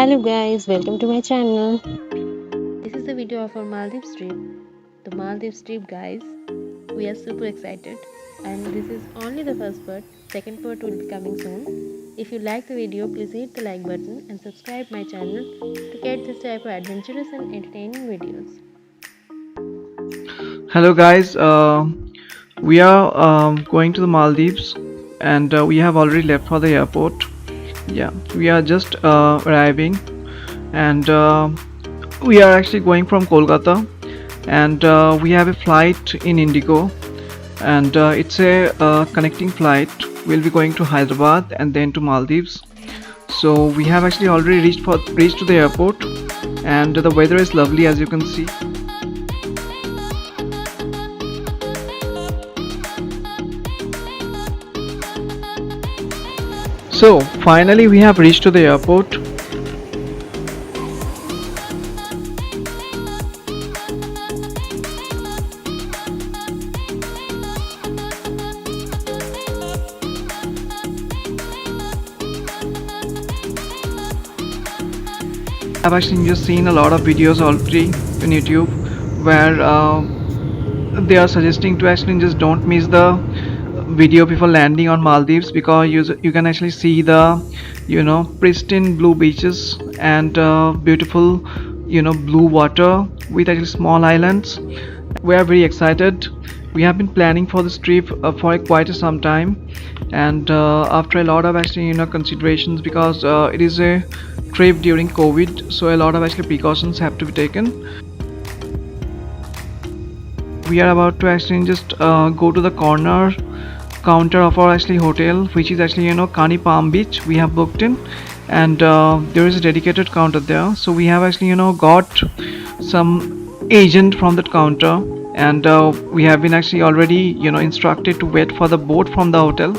Hello guys, welcome to my channel. This is a video of our Maldives trip. The Maldives trip guys. We are super excited and this is only the first part. Second part will be coming soon. If you like the video, please hit the like button and subscribe my channel to get this type of adventurous and entertaining videos. Hello guys, we are going to the Maldives and we have already left for the airport. Yeah, we are just arriving and we are actually going from Kolkata and we have a flight in Indigo and it's a connecting flight. We'll be going to Hyderabad and then to Maldives. So we have actually already reached to the airport and the weather is lovely as you can see. So finally we have reached to the airport. I've actually just seen a lot of videos already on YouTube where they are suggesting to actually just don't miss the video before landing on Maldives because you can actually see the pristine blue beaches and beautiful blue water with actually small islands. We are very excited. We have been planning for this trip for quite some time and after a lot of actually considerations because it is a trip during COVID, so a lot of actually precautions have to be taken. We are about to actually just go to the corner counter of our actually hotel, which is actually Kani Palm Beach. We have booked in, and there is a dedicated counter there. So we have actually got some agent from that counter, and we have been actually already instructed to wait for the boat from the hotel.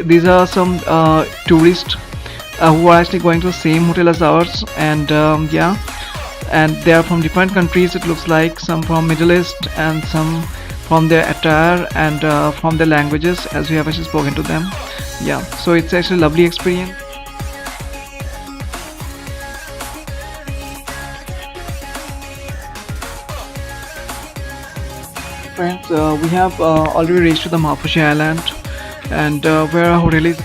These are some tourists who are actually going to the same hotel as ours, and yeah, and they are from different countries. It looks like some from Middle East and some from their attire and from their languages, as we have actually spoken to them. Yeah, so it's actually a lovely experience. Friends, we have already reached to the Maafushi island and where our hotel is.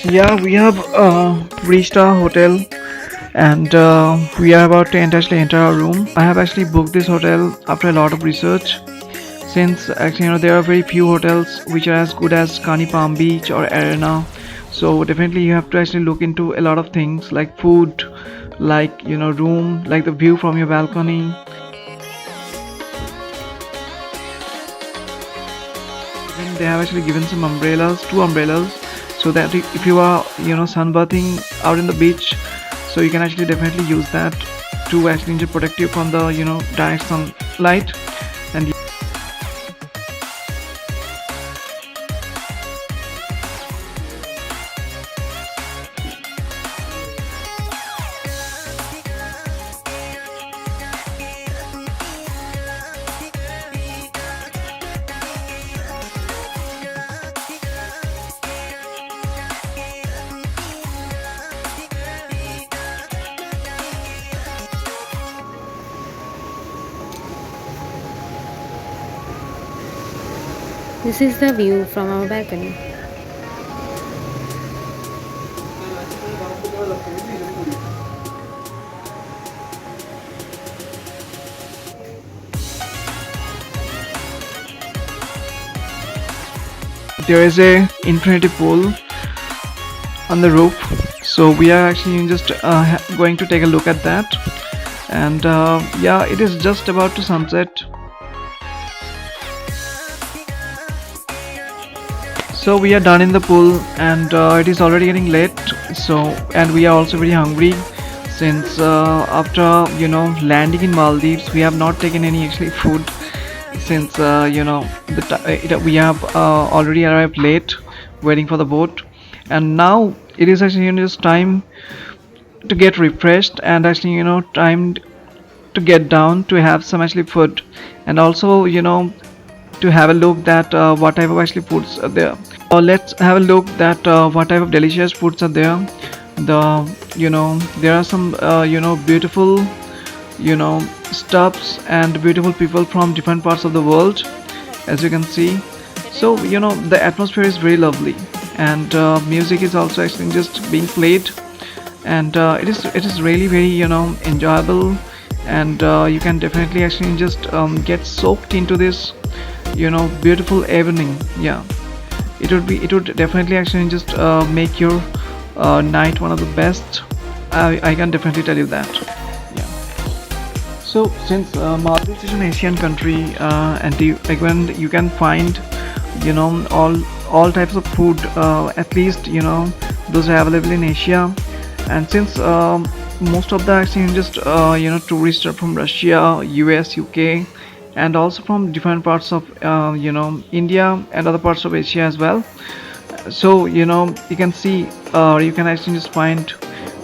Yeah, we have reached our hotel and we are about to actually enter our room. I have actually booked this hotel after a lot of research. since actually there are very few hotels which are as good as Kani Palm Beach or Arena. So definitely you have to actually look into a lot of things like food, like room, like the view from your balcony. Even they have actually given some umbrellas, two umbrellas, so that if you are sunbathing out in the beach, so you can actually definitely use that to actually protect you from the direct sunlight. And This is the view from our balcony. there is a infinity pool on the roof, so we are actually just going to take a look at that. And yeah, it is just about to sunset. So we are done in the pool, and it is already getting late. So, and we are also very hungry since after landing in Maldives, we have not taken any actually food since we have already arrived late, waiting for the boat, and now it is actually just time to get refreshed and actually time to get down to have some actually food, and also to have a look that what type of actually foods are there. Let's have a look that what type of delicious foods are there. There are some beautiful stuffs and beautiful people from different parts of the world, as you can see. So the atmosphere is very lovely, and music is also actually just being played, and it is really very enjoyable, and you can definitely actually just get soaked into this beautiful evening. Yeah, it would definitely actually just make your night one of the best. I can definitely tell you that. Yeah. So since Maldives is an Asian country, and again you can find all types of food, at least those are available in Asia. And since most of the actually just tourists are from Russia, US, UK, and also from different parts of India and other parts of Asia as well. So you can see, you can actually just find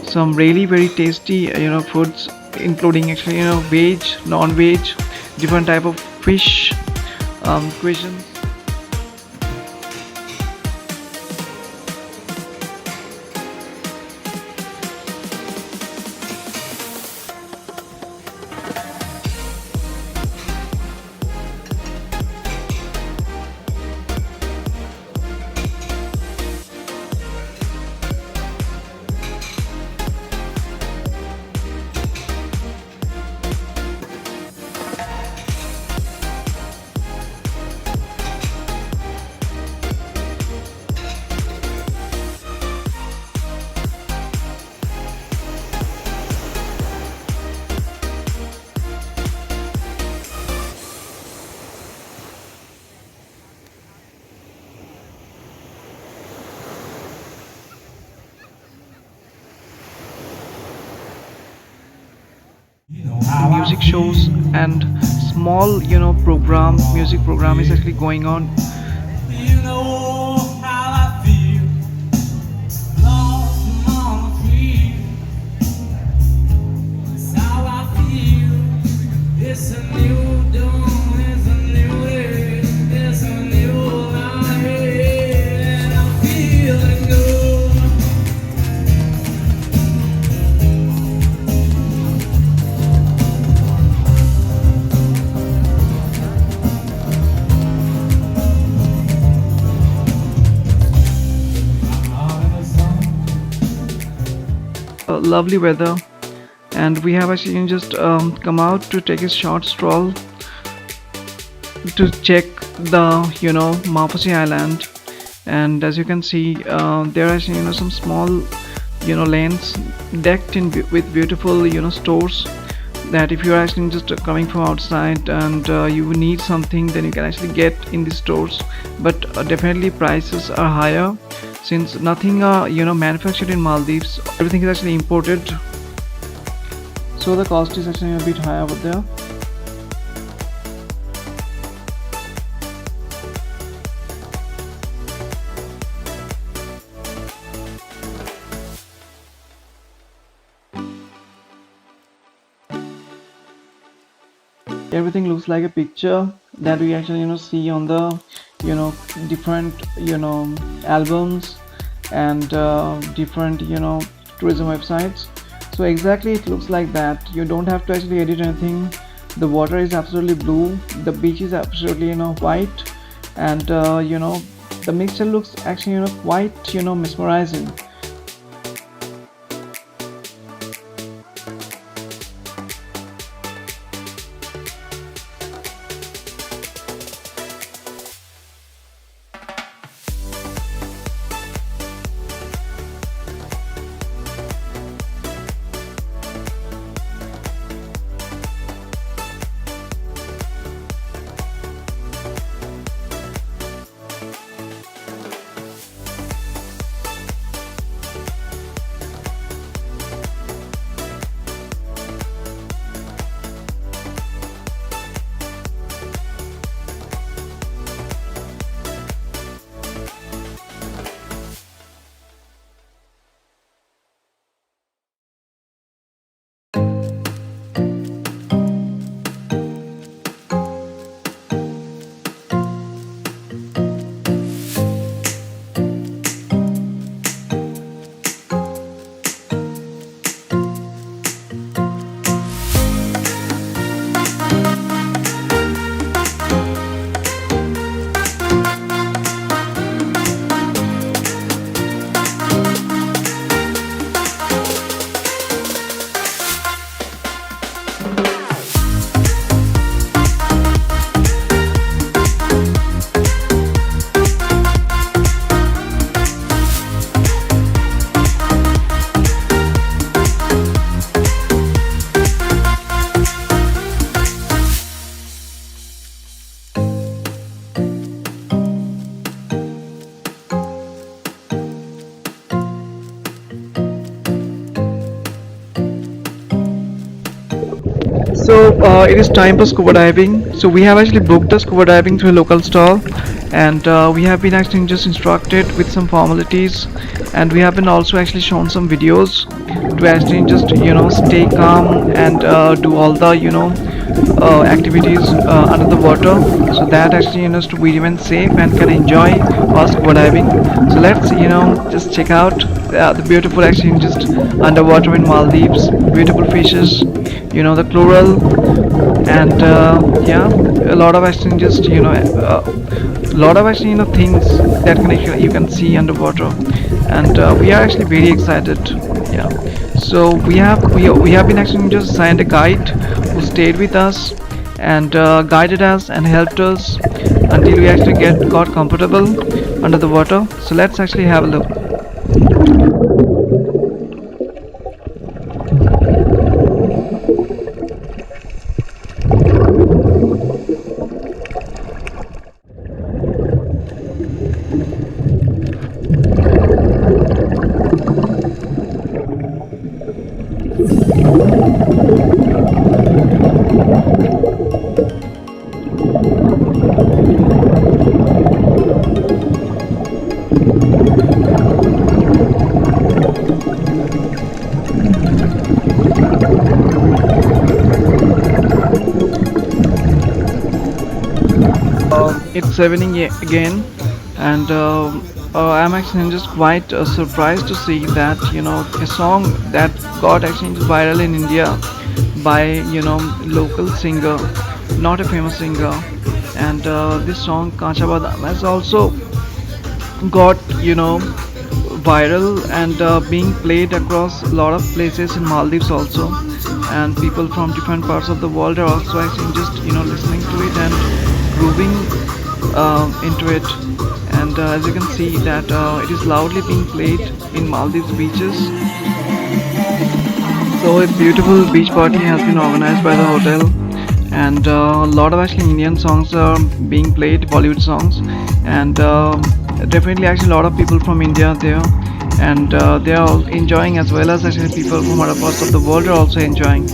some really very tasty foods, including actually veg, non-veg, different type of fish cuisines. Music shows and small music program is actually going on. You know how I feel, lost among the trees. It's how I feel. It's a new dawn, it's a new way, it's a new life, and I'm feeling good. Lovely weather, and we have actually just come out to take a short stroll. to check the Maafushi Island. And as you can see, there are actually some small lanes decked in with beautiful stores, that if you're actually just coming from outside and you need something, then you can actually get in the stores. But definitely prices are higher, since nothing manufactured in Maldives, everything is actually imported, so the cost is actually a bit high over there. Everything looks like a picture that we actually see on the different albums and different tourism websites. So exactly it looks like that. You don't have to actually edit anything. The water is absolutely blue, the beach is absolutely white, and the mixture looks actually quite mesmerizing. So it is time for scuba diving. So we have actually booked the scuba diving through a local stall, and we have been actually just instructed with some formalities, and we have been also actually shown some videos to actually just stay calm and do all the activities under the water, so that actually to be remain safe and can enjoy while scuba diving. So let's just check out the beautiful actually just underwater in Maldives, beautiful fishes, the coral, and yeah, a lot of actually just a lot of actually things that can actually you can see underwater, and we are actually very excited. Yeah, so we have been actually just assigned a guide who stayed with us and guided us and helped us until we actually got comfortable under the water. So let's actually have a look. It's evening again, and I'm actually just quite surprised to see that a song that got actually viral in India by local singer, not a famous singer, and this song Kacha Badam has also got viral and being played across a lot of places in Maldives also, and people from different parts of the world are also actually just listening to it and grooving into it. And as you can see that it is loudly being played in Maldives beaches. So a beautiful beach party has been organized by the hotel, and a lot of actually Indian songs are being played, Bollywood songs, and definitely actually a lot of people from India are there, and they are all enjoying, as well as actually people from other parts of the world are also enjoying.